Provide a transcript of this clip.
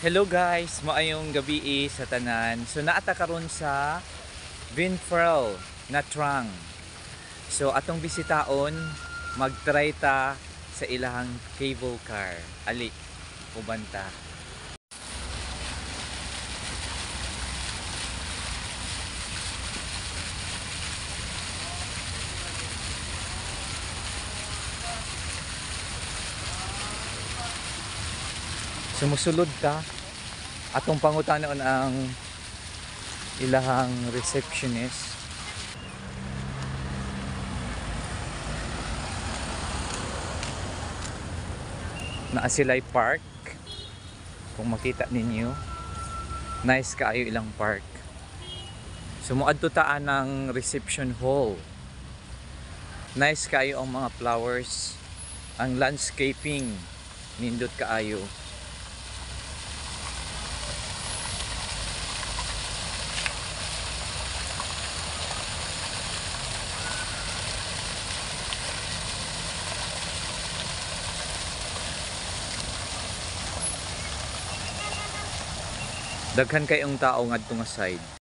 Hello guys, maayong gabi sa tanan. So naata karon sa Vinpearl na Trang. So atong bisitaon, mag-try ta sa ilahang cable car. Ali, ubanta. Sumusulod ka. Atong pangutanon ang ilahang receptionist. Naa sila'y park. Kung makita ninyo, nice kaayo ilang park. Sumuadto ta ng reception hall. Nice kaayo ang mga flowers. Ang landscaping nindot kaayo. Daghan kayong tao ngadto nga side.